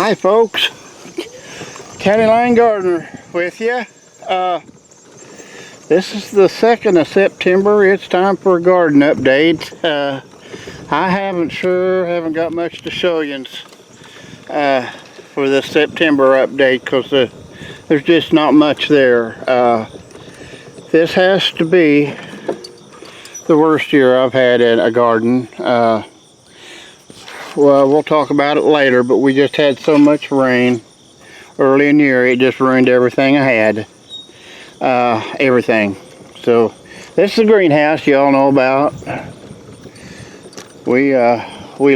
Hi folks, County Line Gardener with you. This is the 2nd of September. It's time for a garden update. I haven't got much to show you for this September update because there's just not much there. This has to be the worst year I've had in a garden. Well, we'll talk about it later, but we just had so much rain early in the year, it just ruined everything I had. Everything. So, this is the greenhouse you all know about. We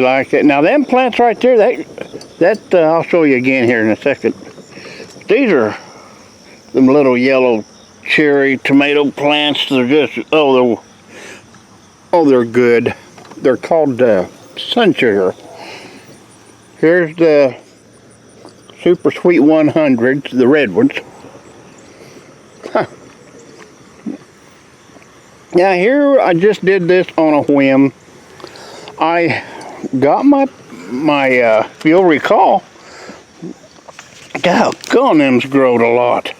like it. Now, them plants right there, that I'll show you again here in a second. These are them little yellow cherry tomato plants. They're just, they're good. They're called sun sugar. Here's the Super Sweet 100s, the red ones. Huh. Now here, I just did this on a whim. I got my if you'll recall, doggone, them's growed a lot.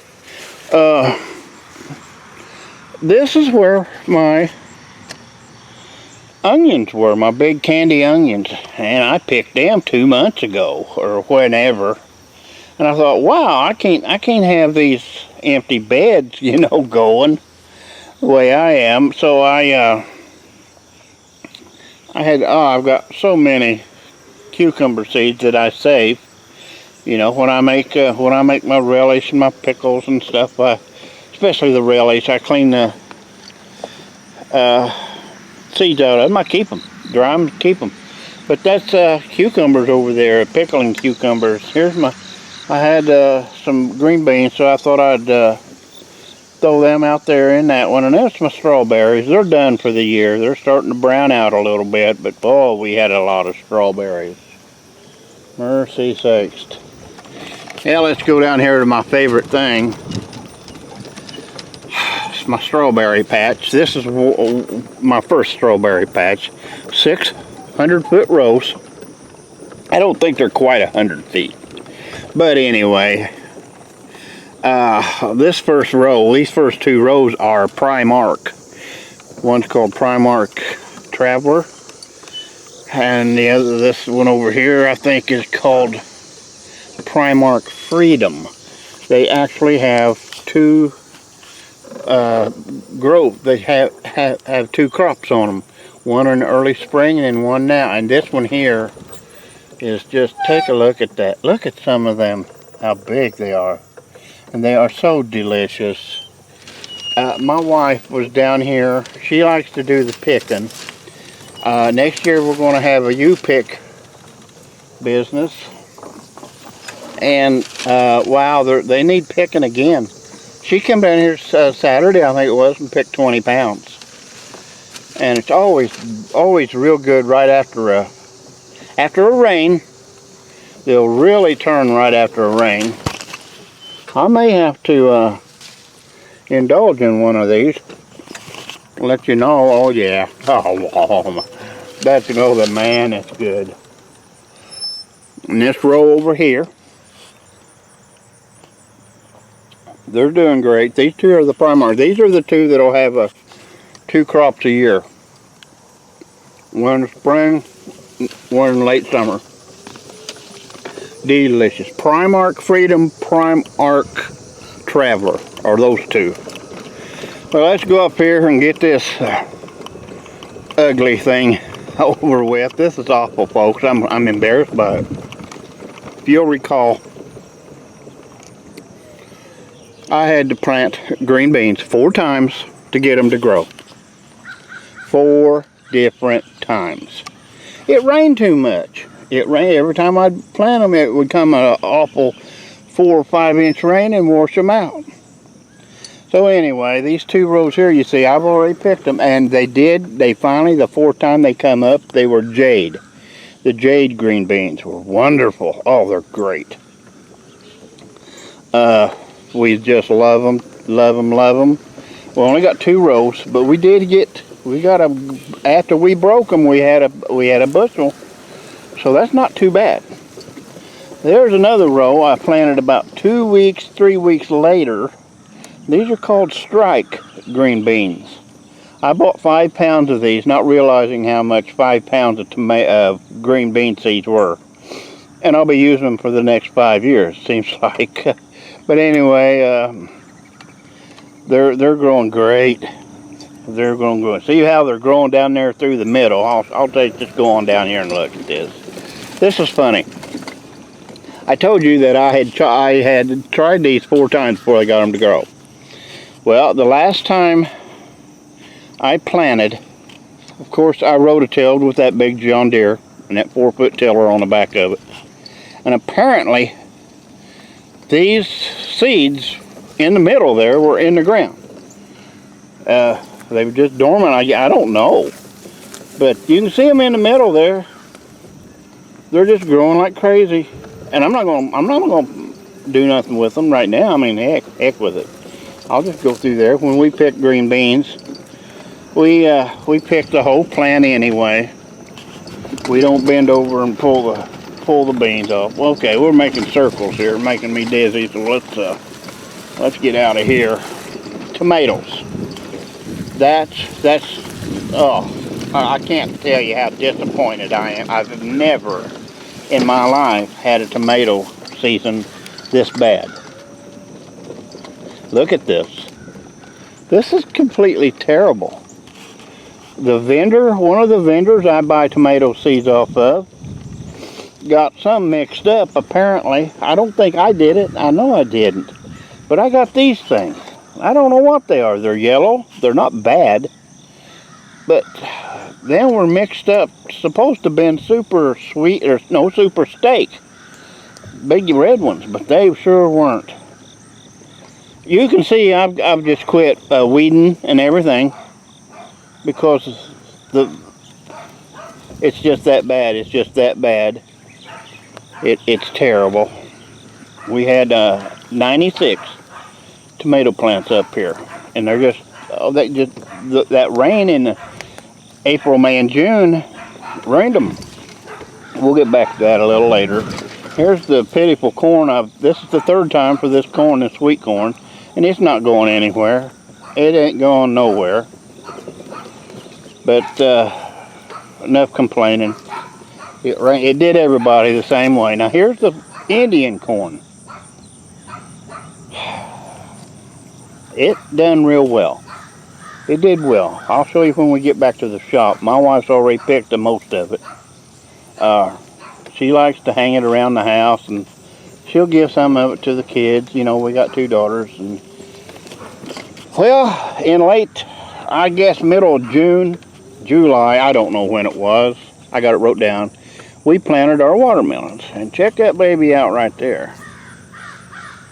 This is where my onions were, my big candy onions, and I picked them 2 months ago or whenever, and I thought, wow, I can't have these empty beds, going the way I am. So I've got so many cucumber seeds that I save. When I make my relish and my pickles and stuff, especially the relish, I clean the seeds out of them. I keep them, dry them, keep them. But that's cucumbers over there, pickling cucumbers. I had some green beans, so I thought I'd throw them out there in that one. And there's my strawberries. They're done for the year. They're starting to brown out a little bit, but boy, we had a lot of strawberries. Mercy sakes. Yeah, let's go down here to my favorite thing. My strawberry patch. This is my first strawberry patch. 600-foot rows. I don't think they're quite 100 feet. But anyway, these first 2 rows are Primark. One's called Primark Traveler. And this one over here, I think, is called Primark Freedom. They actually have 2 growth. They have 2 crops on them, one in early spring and then one now. And this one here is just, take a look at that. Look at some of them, how big they are, and they are so delicious. My wife was down here. She likes to do the picking. Next year we're going to have a U-pick business, and wow, they need picking again. She came down here Saturday, I think it was, and picked 20 pounds. And it's always real good right after a rain. They'll really turn right after a rain. I may have to indulge in one of these. Let you know. Oh yeah. Oh, that's the man. That's good. And this row over here, they're doing great. These 2 are the Primark. These are the 2 that'll have 2 crops a year. One in spring, one in late summer. Delicious. Primark Freedom, Primark Traveler are those 2. Well, let's go up here and get this ugly thing over with. This is awful, folks. I'm embarrassed by it. If you'll recall, I had to plant green beans 4 times to get them to grow. 4 different times. It rained too much. It rained every time I'd plant them. It would come an awful 4 or 5 inch rain and wash them out. So anyway, these 2 rows here, you see, I've already picked them, and they finally, the 4th time they come up, they were jade. The jade green beans were wonderful. Oh, they're great. We just love them, love them, love them. We only got 2 rows, but after we broke them, we had a bushel. So that's not too bad. There's another row I planted about 2 weeks, 3 weeks later. These are called strike green beans. I bought 5 pounds of these, not realizing how much 5 pounds of green bean seeds were. And I'll be using them for the next 5 years, seems like. But anyway, they're growing great. They're growing good. See how they're growing down there through the middle? I'll just go on down here and look at this. This is funny. I told you that I had tried these 4 times before I got them to grow. Well, the last time I planted, of course, I rototilled with that big John Deere and that 4-foot tiller on the back of it. And apparently, these seeds in the middle there were in the ground. They were just dormant. I don't know, but you can see them in the middle there. They're just growing like crazy, and I'm not gonna do nothing with them right now. I mean, heck with it. I'll just go through there. When we pick green beans, we pick the whole plant anyway. We don't bend over and pull the beans off. Well, okay, we're making circles here, making me dizzy. So let's get out of here. Tomatoes. That's I can't tell you how disappointed I am. I've never in my life had a tomato season this bad. Look at this. This is completely terrible. The vendor, one of the vendors I buy tomato seeds off of, got some mixed up apparently. I don't think I did it. I know I didn't. But I got these things. I don't know what they are. They're yellow. They're not bad. But then we're mixed up. Supposed to have been super sweet, or no, super steak. Big red ones, but they sure weren't. You can see I've just quit weeding and everything because it's just that bad. It's just that bad. It's terrible. We had 96 tomato plants up here, and they're just that rain in April, May, and June ruined them. We'll get back to that a little later. Here's the pitiful corn. This is the 3rd time for this corn, this sweet corn, and it's not going anywhere. It ain't going nowhere. But enough complaining. It did everybody the same way. Now here's the Indian corn. It done real well. It did well. I'll show you when we get back to the shop. My wife's already picked the most of it. She likes to hang it around the house, and she'll give some of it to the kids. You know, we got 2 daughters. And well, in late, I guess middle of June, July, I don't know when it was. I got it wrote down. We planted our watermelons. And check that baby out right there.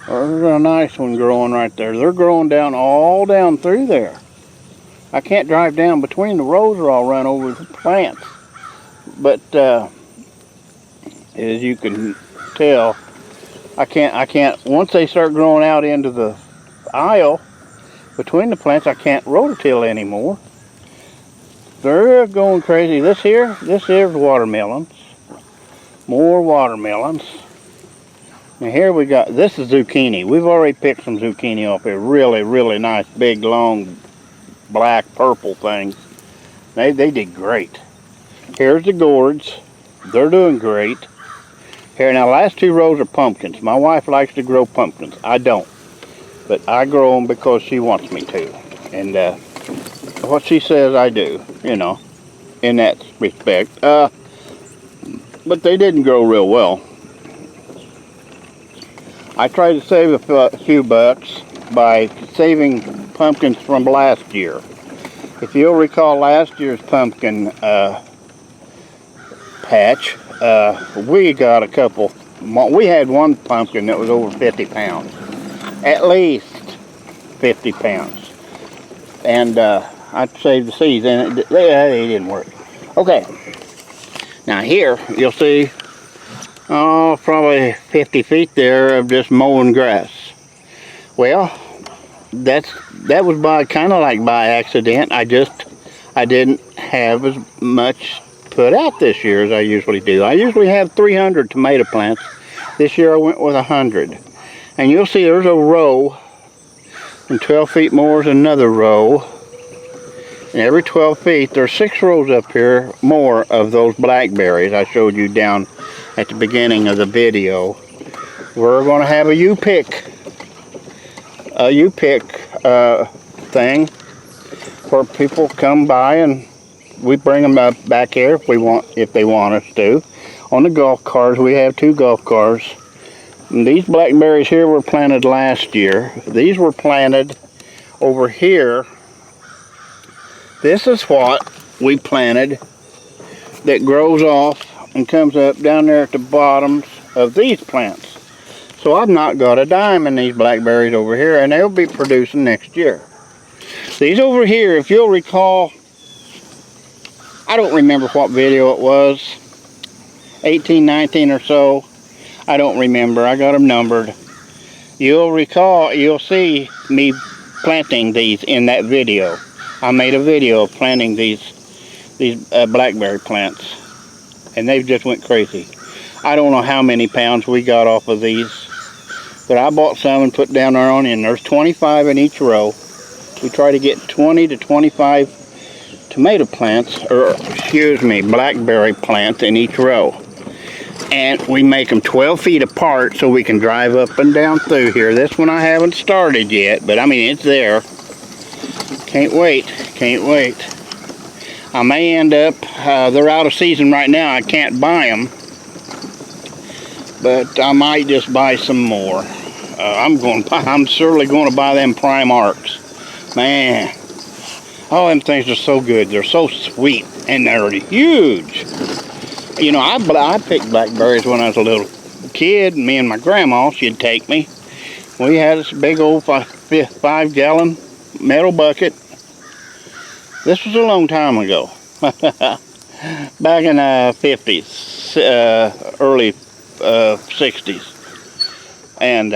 There's a nice one growing right there. They're growing all down through there. I can't drive down between the rows or I'll run over the plants. But as you can tell, I can't, once they start growing out into the aisle between the plants, I can't rototill anymore. They're going crazy. This here's watermelons. More watermelons. Now here we got, this is zucchini. We've already picked some zucchini off here. Really, really nice, big, long, black, purple things. They did great. Here's the gourds. They're doing great. Here, now last 2 rows are pumpkins. My wife likes to grow pumpkins. I don't. But I grow them because she wants me to. And what she says I do, you know, in that respect. But they didn't grow real well. I tried to save a few bucks by saving pumpkins from last year. If you'll recall last year's pumpkin patch, we got a couple. We had one pumpkin that was over 50 pounds. At least 50 pounds. And I saved the seeds, and they didn't work. Okay. Now here, you'll see, probably 50 feet there of just mowing grass. Well, that was kind of like by accident. I didn't have as much put out this year as I usually do. I usually have 300 tomato plants, This year I went with 100. And you'll see there's a row, and 12 feet more is another row. And every 12 feet, there's 6 rows up here more of those blackberries I showed you down at the beginning of the video. We're going to have a U-pick thing where people come by and we bring them back here if they want us to. On the golf cars, we have 2 golf cars. And these blackberries here were planted last year. These were planted over here. This is what we planted that grows off and comes up down there at the bottoms of these plants. So I've not got a dime in these blackberries over here, and they'll be producing next year. These over here, if you'll recall, I don't remember what video it was, 18, 19 or so. I don't remember. I got them numbered. You'll recall, you'll see me planting these in that video. I made a video of planting these blackberry plants, and they've just went crazy. I don't know how many pounds we got off of these, but I bought some and put down our own, and there's 25 in each row. We try to get 20 to 25 tomato plants, or excuse me, blackberry plants in each row. And we make them 12 feet apart so we can drive up and down through here. This one I haven't started yet, but I mean, it's there. Can't wait, can't wait. I may end up, they're out of season right now, I can't buy them. But I might just buy some more. I'm surely going to buy them Prime Arcs. Man, all them things are so good. They're so sweet, and they're huge. You know, I picked blackberries when I was a little kid. Me and my grandma, she'd take me. We had this big old 5-gallon metal bucket. This was a long time ago. Back in the 50s, early 60s. And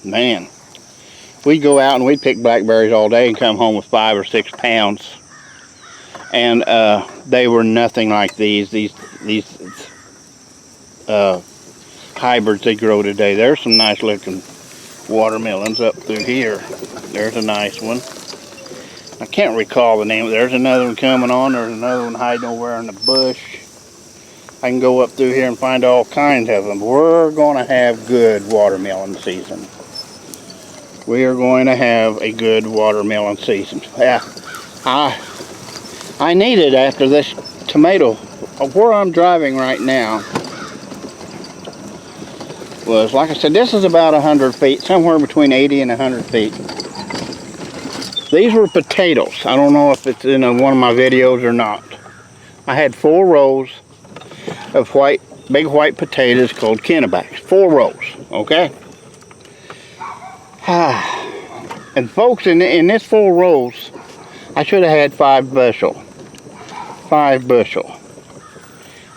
man, we'd go out and we'd pick blackberries all day and come home with 5 or 6 pounds. And they were nothing like these hybrids they grow today. There's some nice looking watermelons up through here. There's a nice one. I can't recall the name. There's another one coming on. There's another one hiding over in the bush. I can go up through here and find all kinds of them. We're going to have good watermelon season. We are going to have a good watermelon season. Yeah, I need it after this tomato. Where I'm driving right now was, like I said, this is about 100 feet, somewhere between 80 and 100 feet. These were potatoes. I don't know if it's in one of my videos or not. I had 4 rows of big white potatoes called Kennebacks. 4 rows, okay? And folks, in this 4 rows, I should have had 5 bushel. 5 bushel.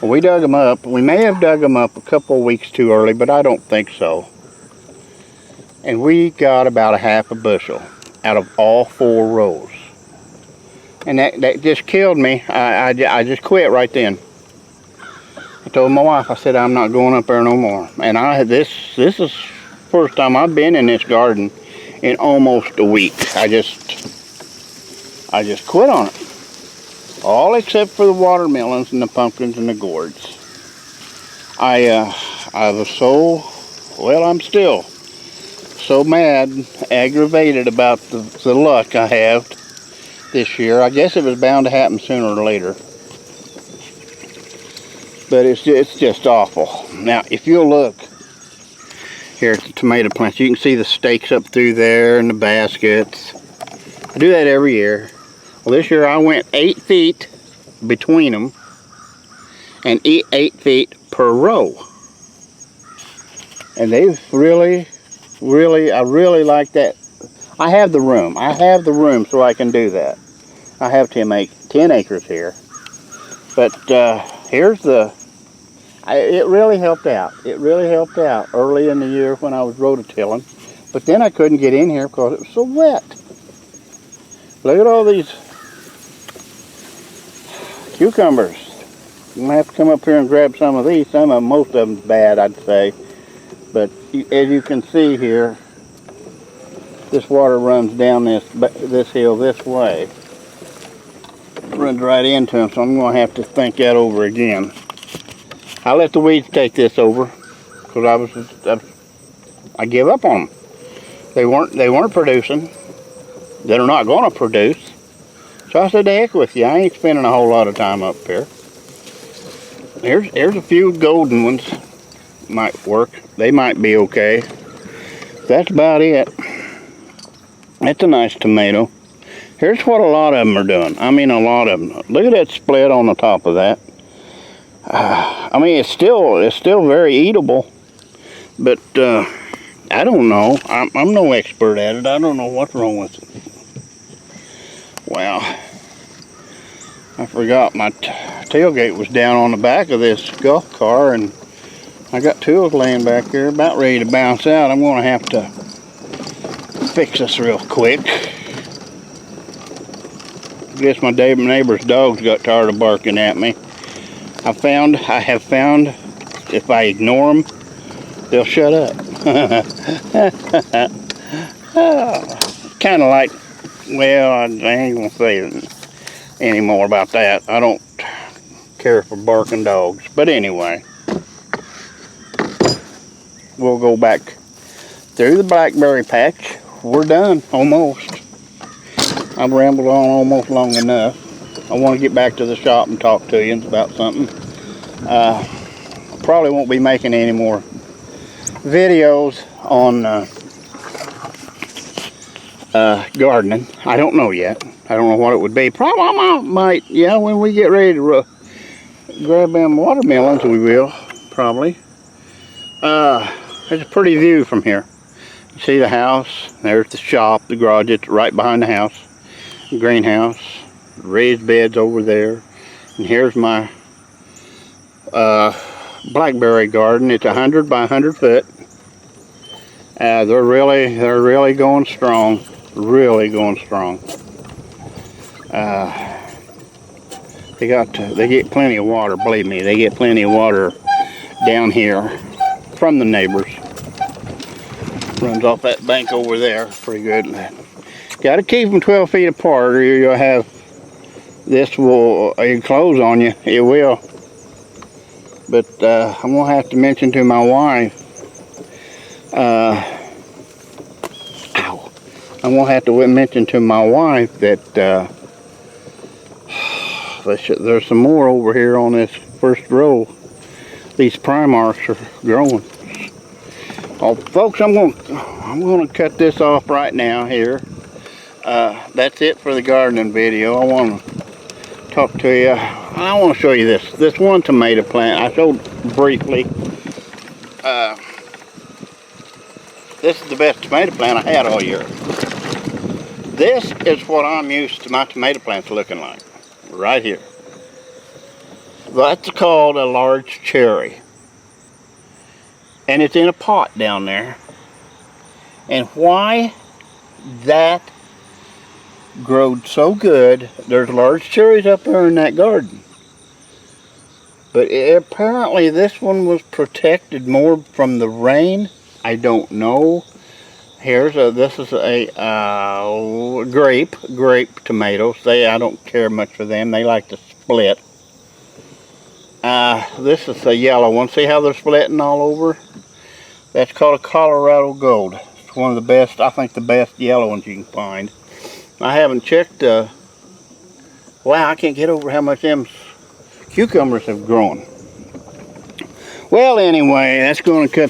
We dug them up. We may have dug them up a couple of weeks too early, but I don't think so. And we got about a half a bushel out of all 4 rows. And that just killed me. I just quit right then. I told my wife, I said, I'm not going up there no more. And this is first time I've been in this garden in almost a week. I just quit on it. All except for the watermelons and the pumpkins and the gourds. I was so, well, I'm still so mad, aggravated about the luck I have this year. I guess it was bound to happen sooner or later. But it's just awful. Now, if you'll look here at the tomato plants, you can see the stakes up through there and the baskets. I do that every year. Well, this year I went 8 feet between them and 8 feet per row. And they've really, I really like that. I have the room. I have the room so I can do that. I have 10 acres here. But here's it really helped out. It really helped out early in the year when I was rototilling. But then I couldn't get in here because it was so wet. Look at all these cucumbers. I'm going to have to come up here and grab some of these. Most of them bad, I'd say. But as you can see here, this water runs down this hill this way. Runs right into them, so I'm going to have to think that over again. I let the weeds take this over because I give up on them. They weren't producing. They're not going to produce. So I said, to heck with you. I ain't spending a whole lot of time up here. Here's a few golden ones. Might work. They might be okay. That's about it. That's a nice tomato. Here's what a lot of them are doing. I mean, a lot of them. Look at that split on the top of that. I mean, it's still very eatable, but I don't know. I'm no expert at it. I don't know what's wrong with it. Well, I forgot my tailgate was down on the back of this golf car, and I got tools laying back there about ready to bounce out. I'm going to have to fix this real quick. I guess my neighbor's dogs got tired of barking at me. I have found if I ignore them, they'll shut up. Kind of like, well, I ain't gonna say any more about that. I don't care for barking dogs. But anyway, we'll go back through the blackberry patch. We're done, almost. I've rambled on almost long enough. I want to get back to the shop and talk to you about something. I probably won't be making any more videos on gardening. I don't know yet. I don't know what it would be. Probably I might, yeah, when we get ready to grab them watermelons, we will, probably. There's a pretty view from here. You see the house, there's the shop, the garage, it's right behind the house. Greenhouse, raised beds over there, and here's my blackberry garden. It's 100 by 100 foot. They're really going strong, really going strong. They get plenty of water. Believe me, they get plenty of water down here from the neighbors. Runs off that bank over there, pretty good. Got to keep them 12 feet apart, or you'll have this will enclose on you. It will. But I'm gonna have to mention to my wife. I'm gonna have to mention to my wife that there's some more over here on this first row. These Primarks are growing. Oh, folks, I'm gonna cut this off right now here. That's it for the gardening video. I want to talk to you. I want to show you this one tomato plant I showed briefly. This is the best tomato plant I had all year. This is what I'm used to my tomato plants looking like, right here. That's called a large cherry, and it's in a pot down there. And why that growed so good, there's large cherries up there in that garden, but apparently this one was protected more from the rain. I don't know. This is a grape tomatoes. I don't care much for them. They like to split. This is a yellow one. See how they're splitting all over? That's called a Colorado Gold. It's one of the best, I think the best yellow ones you can find. I haven't checked, wow, I can't get over how much them cucumbers have grown. Well, anyway, that's going to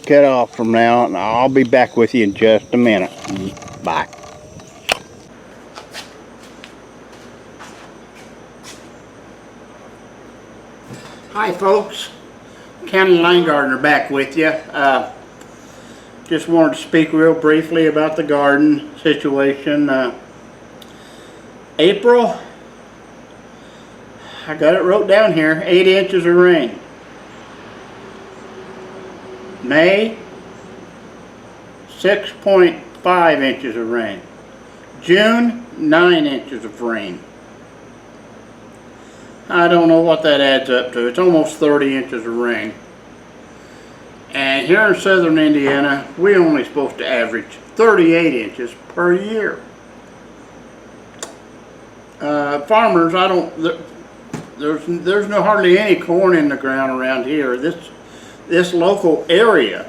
cut off from now, and I'll be back with you in just a minute. Bye. Hi, folks. County Line Gardener back with you. Just wanted to speak real briefly about the garden situation. April, I got it wrote down here, 8 inches of rain. May, 6.5 inches of rain. June, 9 inches of rain. I don't know what that adds up to. It's almost 30 inches of rain. And here in southern Indiana, we only supposed to average 38 inches per year. Farmers, there's no hardly any corn in the ground around here. This local area.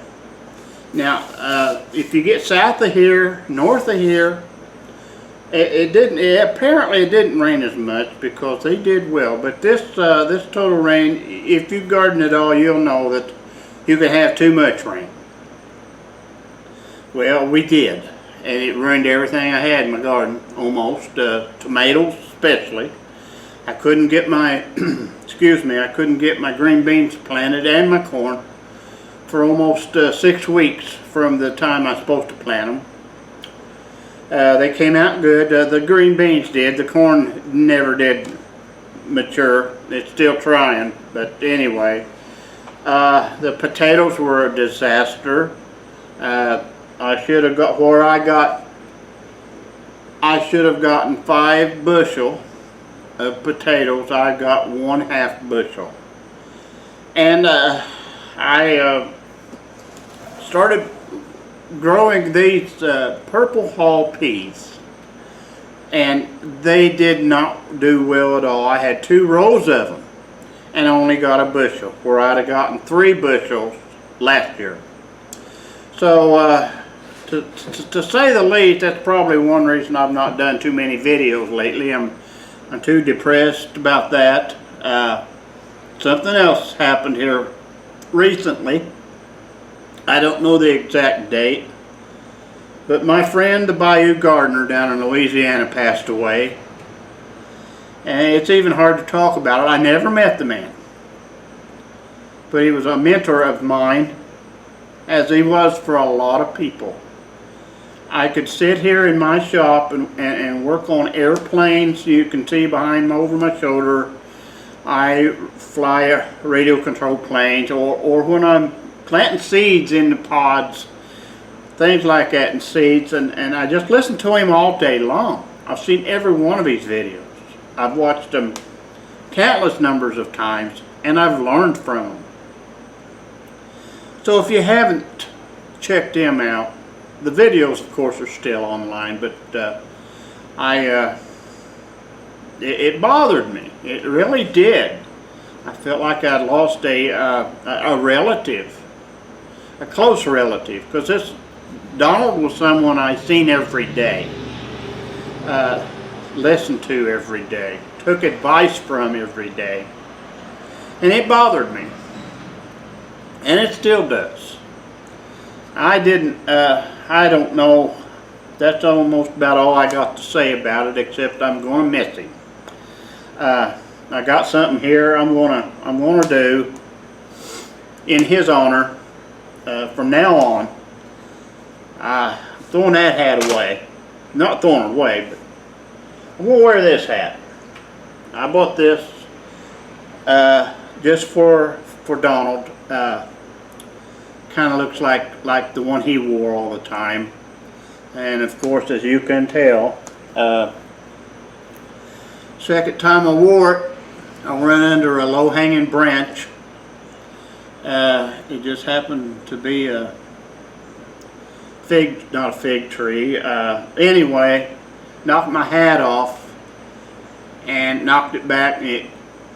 Now, if you get south of here, north of here, apparently it didn't rain as much because they did well. But this total rain, if you garden at all, you'll know that you can have too much rain. Well, we did, and it ruined everything I had in my garden, almost. Tomatoes especially. I couldn't get my, I couldn't get my green beans planted and my corn for almost 6 weeks from the time I was supposed to plant them. They came out good. The green beans did. The corn never did mature. It's still trying, but anyway. The potatoes were a disaster. I should have got where I should have gotten 5 bushel of potatoes. I got 1/2 bushel, and I started growing these purple hull peas, and they did not do well at all. I had 2 rows of them and I only got a bushel, where I'd have gotten 3 bushels last year. So to say the least, that's probably one reason I've not done too many videos lately. I'm too depressed about that. Something else happened here recently. I don't know the exact date, but my friend the Bayou Gardener down in Louisiana passed away. And it's even hard to talk about it. I never met the man, but he was a mentor of mine, as he was for a lot of people. I could sit here in my shop and work on airplanes. You can see behind me over my shoulder. I fly radio controlled planes, or when I'm planting seeds in the pods, things like that, and seeds, and I just listen to him all day long. I've seen every one of his videos. I've watched them countless numbers of times, and I've learned from them. So if you haven't checked him out, the videos of course are still online, but it bothered me. It really did. I felt like I'd lost a relative, a close relative, because this Donald was someone I seen every day, listened to every day, took advice from every day, and it bothered me, and it still does. I don't know, that's almost about all I got to say about it, except I'm going to miss him. I got something here I'm gonna do in his honor. From now on, throwing that hat away. Not throwing it away, but I'm gonna wear this hat. I bought this just for Donald. Kind of looks like the one he wore all the time, and of course, as you can tell, second time I wore it, I ran under a low-hanging branch. It just happened to be a not a fig tree. Anyway, knocked my hat off and knocked it back, and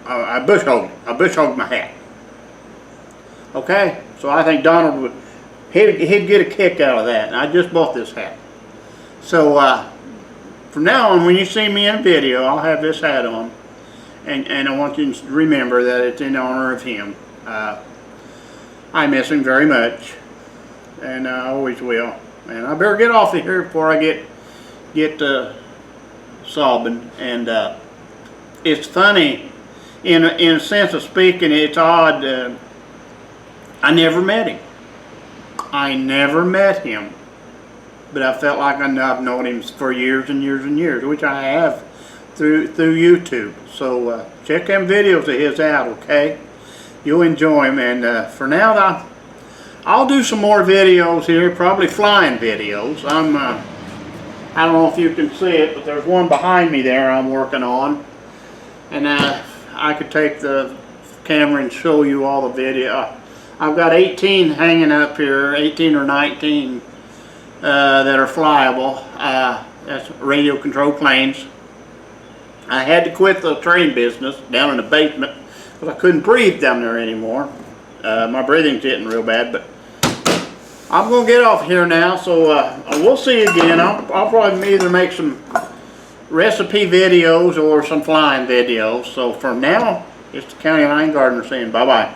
I bush hogged my hat. Okay, so I think Donald would, he'd get a kick out of that, and I just bought this hat. So from now on, when you see me in a video, I'll have this hat on, and I want you to remember that it's in honor of him. I miss him very much, and I always will. And I better get off of here before I get sobbing. And it's funny, in a sense of speaking, it's odd. I never met him. But I felt like I've known him for years and years and years, which I have through YouTube. So check them videos of his out, okay? You'll enjoy them. And for now, I'll do some more videos here, probably flying videos. I don't know if you can see it, but there's one behind me there I'm working on. And I could take the camera and show you all the video. I've got 18 hanging up here, 18 or 19 that are flyable. That's radio controlled planes. I had to quit the train business down in the basement because I couldn't breathe down there anymore. My breathing's getting real bad, but I'm going to get off here now, so we'll see you again. I'll probably either make some recipe videos or some flying videos. So for now, it's the County Line Gardener saying bye-bye.